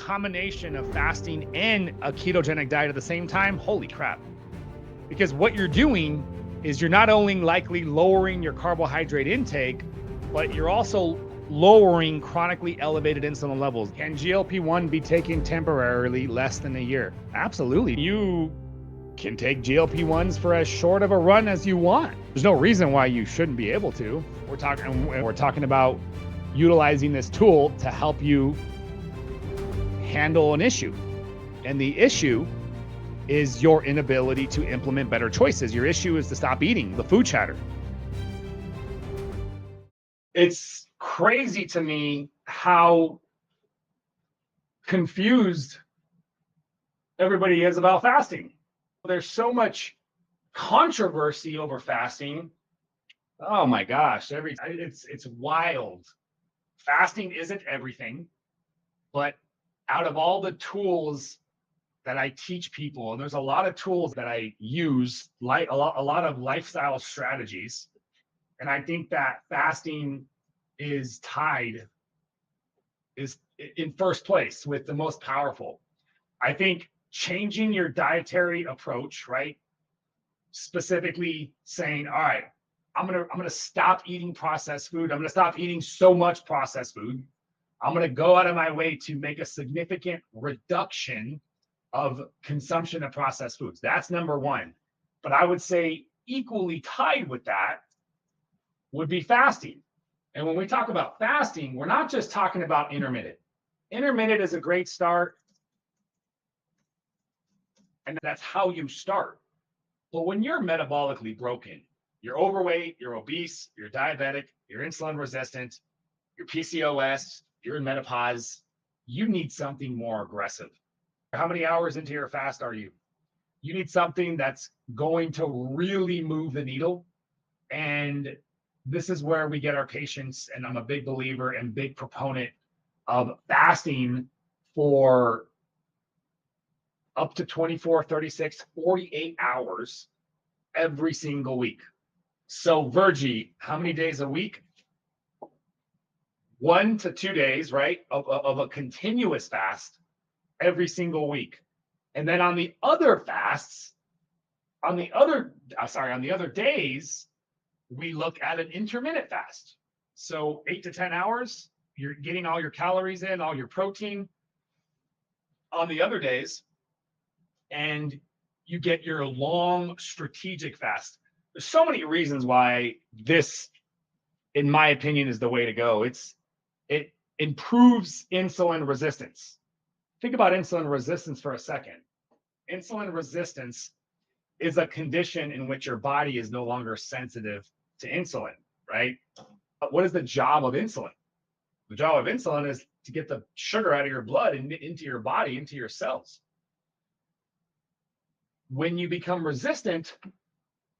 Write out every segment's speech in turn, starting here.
combination of fasting and a ketogenic diet at the same time, holy crap. Because what you're doing is you're not only likely lowering your carbohydrate intake, but you're also lowering chronically elevated insulin levels. Can GLP-1 be taken temporarily less than a year? Absolutely. You can take GLP-1s for as short of a run as you want. There's no reason why you shouldn't be able to. We're talking about utilizing this tool to help you handle an issue. And the issue is your inability to implement better choices. Your issue is to stop eating the food chatter. It's crazy to me how confused everybody is about fasting. There's so much controversy over fasting. Oh my gosh, it's wild. Fasting isn't everything, but out of all the tools that I teach people, and there's a lot of tools that I use, like a lot of lifestyle strategies, and I think that fasting is in first place with the most powerful. I think changing your dietary approach, right? Specifically saying, all right, I'm gonna stop eating processed food. I'm gonna stop eating so much processed food. I'm gonna go out of my way to make a significant reduction of consumption of processed foods. That's number one. But I would say equally tied with that would be fasting. And when we talk about fasting, we're not just talking about intermittent. Intermittent is a great start, and that's how you start. But when you're metabolically broken, you're overweight, you're obese, you're diabetic, you're insulin resistant, you're PCOS, you're in menopause, you need something more aggressive. How many hours into your fast are you? You need something that's going to really move the needle. And this is where we get our patients. And I'm a big believer and big proponent of fasting for up to 24, 36, 48 hours every single week. So Virgie, how many days a week? 1 to 2 days, right? Of a continuous fast every single week. And then on the other fasts, on the other days, we look at an intermittent fast. So 8 to 10 hours, you're getting all your calories in, all your protein on the other days, and you get your long strategic fast. There's so many reasons why this, in my opinion, is the way to go. It improves insulin resistance. Think about insulin resistance for a second. Insulin resistance is a condition in which your body is no longer sensitive to insulin, right? But what is the job of insulin? The job of insulin is to get the sugar out of your blood and into your body, into your cells. When you become resistant,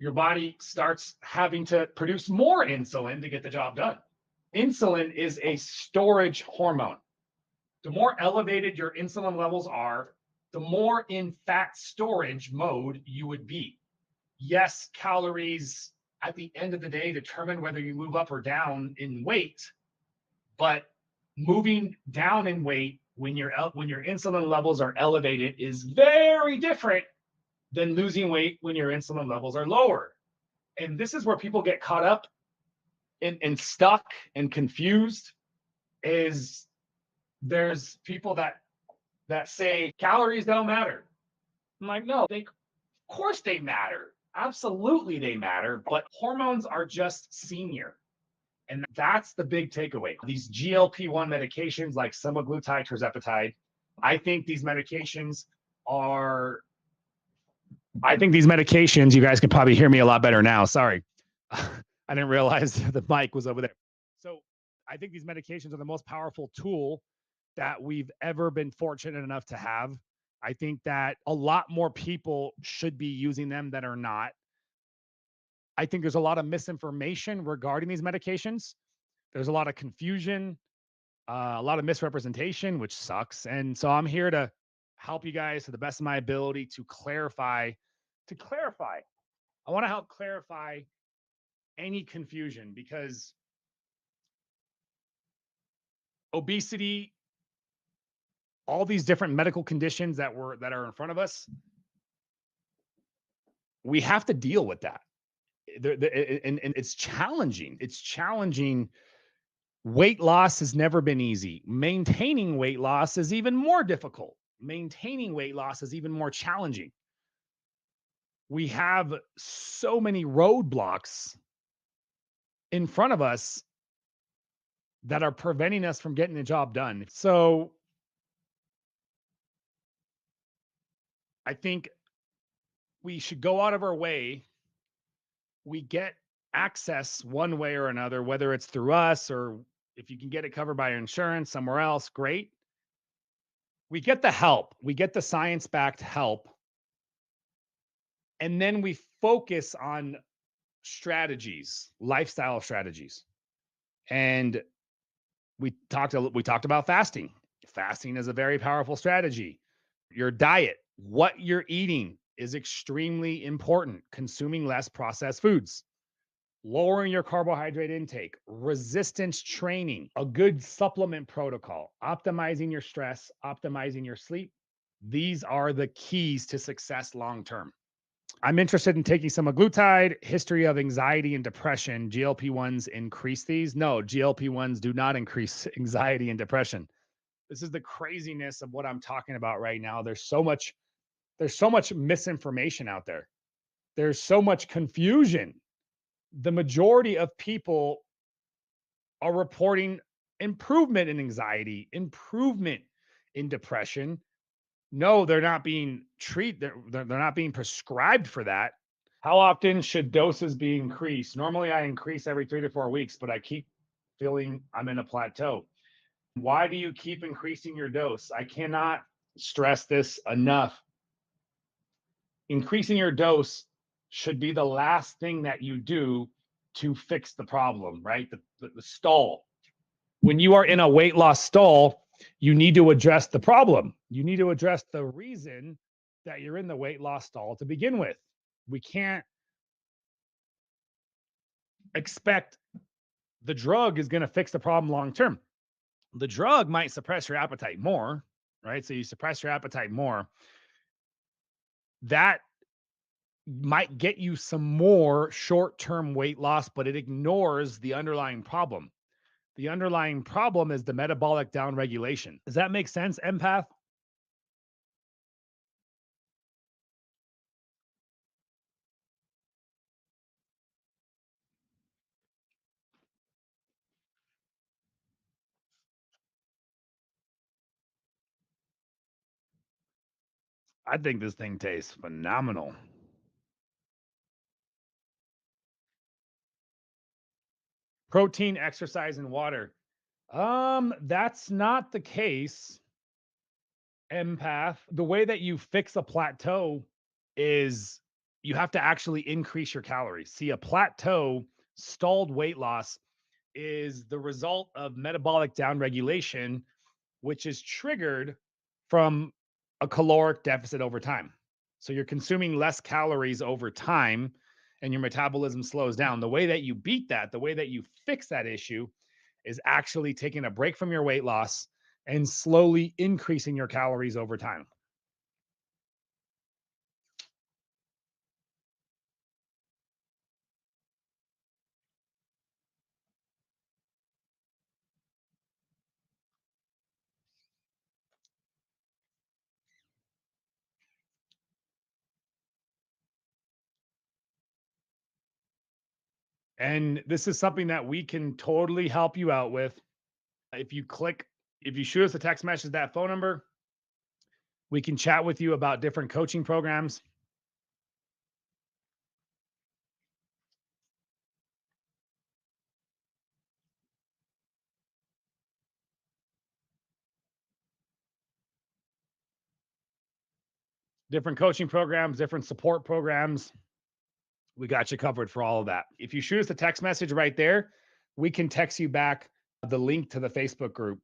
your body starts having to produce more insulin to get the job done. Insulin is a storage hormone. The more elevated your insulin levels are, the more in fat storage mode you would be. Yes, calories at the end of the day determine whether you move up or down in weight, but moving down in weight when your insulin levels are elevated is very different than losing weight when your insulin levels are lower. And this is where people get caught up and stuck and confused. Is there's people that say calories don't matter. I'm like, no, of course they matter. Absolutely they matter, but hormones are just senior. And that's the big takeaway. These GLP-1 medications like semaglutide, tirzepatide, I think these medications, you guys can probably hear me a lot better now. Sorry. I didn't realize the mic was over there. So I think these medications are the most powerful tool that we've ever been fortunate enough to have. I think that a lot more people should be using them that are not. I think there's a lot of misinformation regarding these medications. There's a lot of confusion, a lot of misrepresentation, which sucks. And so I'm here to help you guys to the best of my ability to clarify. I want to help clarify any confusion, because obesity all these different medical conditions that are in front of us, we have to deal with that. And it's challenging. It's challenging. Weight loss has never been easy. Maintaining weight loss is even more difficult. Maintaining weight loss is even more challenging. We have so many roadblocks in front of us that are preventing us from getting the job done. So I think we should go out of our way. We get access one way or another, whether it's through us or if you can get it covered by insurance somewhere else, great. We get the help, we get the science backed help. And then we focus on strategies, lifestyle strategies. And we talked about fasting. Fasting is a very powerful strategy. Your diet, what you're eating is extremely important. Consuming less processed foods, lowering your carbohydrate intake, resistance training, a good supplement protocol, optimizing your stress, optimizing your sleep. These are the keys to success long term. I'm interested in taking semaglutide. History of anxiety and depression. GLP-1s increase these? No, GLP-1s do not increase anxiety and depression. This is the craziness of what I'm talking about right now. There's so much misinformation out there. There's so much confusion. The majority of people are reporting improvement in anxiety, improvement in depression. No, they're not being treated. They're not being prescribed for that. How often should doses be increased? Normally, I increase every 3 to 4 weeks, but I keep feeling I'm in a plateau. Why do you keep increasing your dose? I cannot stress this enough. Increasing your dose should be the last thing that you do to fix the problem, right? The stall. When you are in a weight loss stall, you need to address the problem. You need to address the reason that you're in the weight loss stall to begin with. We can't expect the drug is going to fix the problem long term. The drug might suppress your appetite more, right? So you suppress your appetite more. That might get you some more short-term weight loss, but it ignores the underlying problem. The underlying problem is the metabolic downregulation. Does that make sense, empath? I think this thing tastes phenomenal. Protein, exercise, and water. That's not the case, empath. The way that you fix a plateau is you have to actually increase your calories. See, a plateau, stalled weight loss, is the result of metabolic downregulation, which is triggered from a caloric deficit over time. So you're consuming less calories over time and your metabolism slows down. The way that you beat that, the way that you fix that issue is actually taking a break from your weight loss and slowly increasing your calories over time. And this is something that we can totally help you out with. If you click, if you shoot us a text message, that phone number, we can chat with you about different coaching programs. Different coaching programs, different support programs. We got you covered for all of that. If you shoot us a text message right there, we can text you back the link to the Facebook group.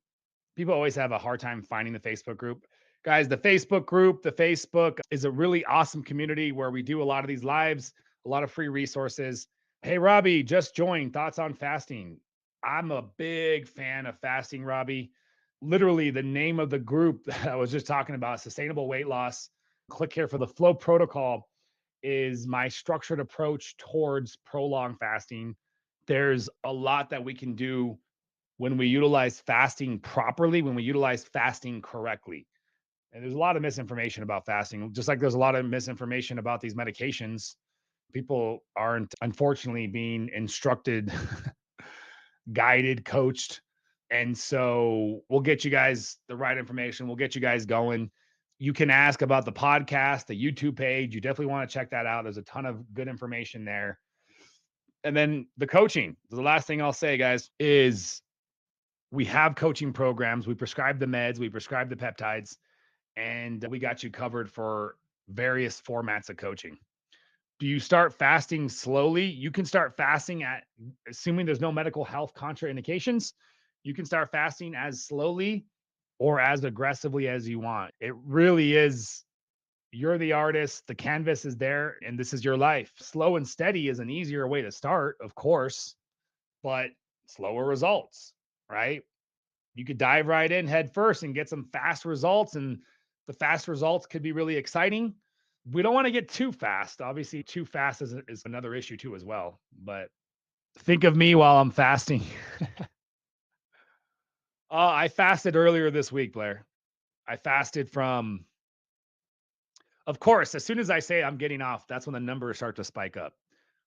People always have a hard time finding the Facebook group. Guys, the Facebook is a really awesome community where we do a lot of these lives, a lot of free resources. Hey, Robbie, just joined. Thoughts on fasting? I'm a big fan of fasting, Robbie. literally the name of the group that I was just talking about, sustainable weight loss. Click here for the flow protocol is my structured approach towards prolonged fasting. There's a lot that we can do when we utilize fasting properly, when we utilize fasting correctly. And there's a lot of misinformation about fasting, just like there's a lot of misinformation about these medications. People aren't, unfortunately, being instructed, guided, coached. And so we'll get you guys the right information. We'll get you guys going. You can ask about the podcast, the YouTube page. You definitely want to check that out. There's a ton of good information there. And then the coaching. The last thing I'll say, guys, is we have coaching programs. We prescribe the meds, we prescribe the peptides, and we got you covered for various formats of coaching. Do you start fasting slowly? You can start fasting at, assuming there's no medical health contraindications, you can start fasting as slowly or as aggressively as you want. It really is, you're the artist, the canvas is there, and this is your life. Slow and steady is an easier way to start, of course, but slower results, right? You could dive right in head first and get some fast results, and the fast results could be really exciting. We don't want to get too fast. Obviously, too fast is another issue too as well. But think of me while I'm fasting. I fasted earlier this week, Blair. I fasted from, of course, as soon as I say I'm getting off, that's when the numbers start to spike up.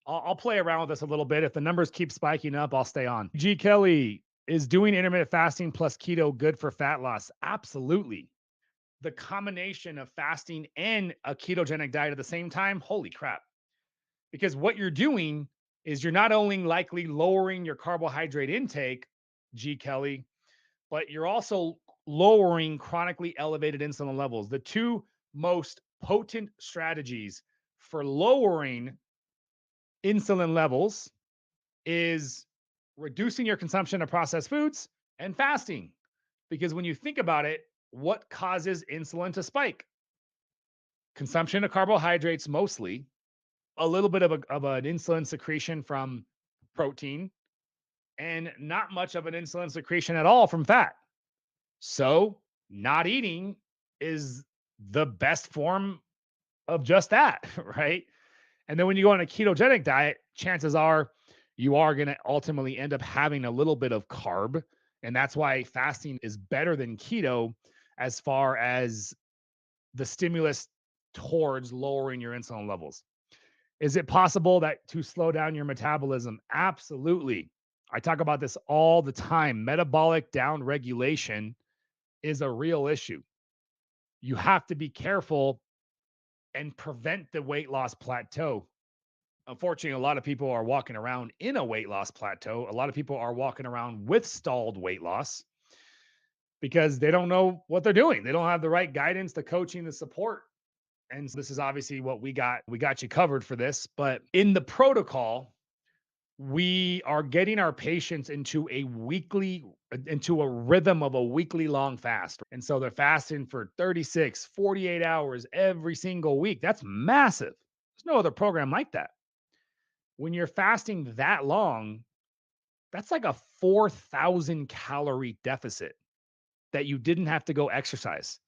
I'll play around with this a little bit. If the numbers keep spiking up, I'll stay on. G. Kelly, is doing intermittent fasting plus keto good for fat loss? Absolutely. The combination of fasting and a ketogenic diet at the same time, holy crap. Because what you're doing is you're not only likely lowering your carbohydrate intake, G. Kelly, but you're also lowering chronically elevated insulin levels. The two most potent strategies for lowering insulin levels is reducing your consumption of processed foods and fasting. Because when you think about it, what causes insulin to spike? Consumption of carbohydrates mostly, a little bit of an insulin secretion from protein, and not much of an insulin secretion at all from fat. So, not eating is the best form of just that, right? And then when you go on a ketogenic diet, chances are you are going to ultimately end up having a little bit of carb. And that's why fasting is better than keto as far as the stimulus towards lowering your insulin levels. Is it possible that to slow down your metabolism? Absolutely. I talk about this all the time. Metabolic downregulation is a real issue. You have to be careful and prevent the weight loss plateau. Unfortunately, a lot of people are walking around in a weight loss plateau. A lot of people are walking around with stalled weight loss because they don't know what they're doing. They don't have the right guidance, the coaching, the support. And so this is obviously what we got. We got you covered for this. But in the protocol, we are getting our patients into a rhythm of a weekly long fast. And so they're fasting for 36, 48 hours every single week. That's massive. There's no other program like that. When you're fasting that long, that's like a 4,000 calorie deficit that you didn't have to go exercise,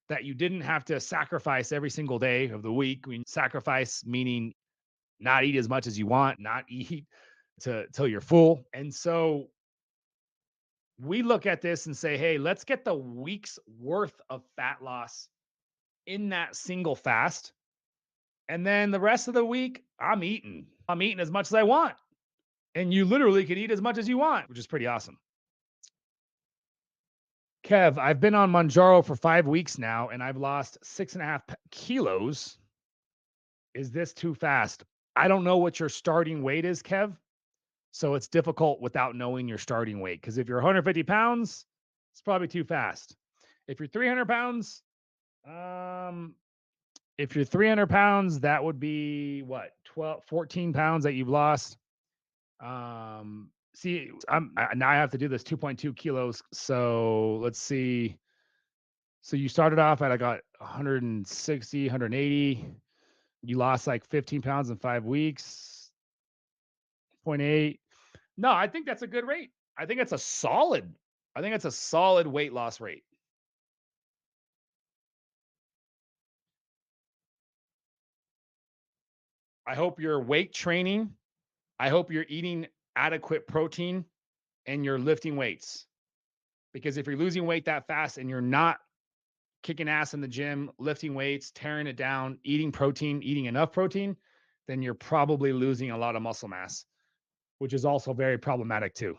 that you didn't have to sacrifice every single day of the week. I mean, sacrifice meaning not eat as much as you want, not eat till you're full. And so we look at this and say, hey, let's get the week's worth of fat loss in that single fast. And then the rest of the week, I'm eating. I'm eating as much as I want. And you literally can eat as much as you want, which is pretty awesome. Kev, I've been on Manjaro for 5 weeks now, and I've lost 6.5 kilos. Is this too fast? I don't know what your starting weight is, Kev. So it's difficult without knowing your starting weight. Because if you're 150 pounds, it's probably too fast. If you're 300 pounds, if you're 300 pounds, that would be what, 12, 14 pounds that you've lost. See, now I have to do this 2.2 kilos. So let's see. So you started off at, I got 160, 180. You lost like 15 pounds in 5 weeks, 0.8. No, I think that's a good rate. I think that's a solid I think it's a solid weight loss rate. I hope you're weight training. I hope you're eating adequate protein and you're lifting weights. Because if you're losing weight that fast and you're not kicking ass in the gym, lifting weights, tearing it down, eating protein, eating enough protein, then you're probably losing a lot of muscle mass, which is also very problematic too.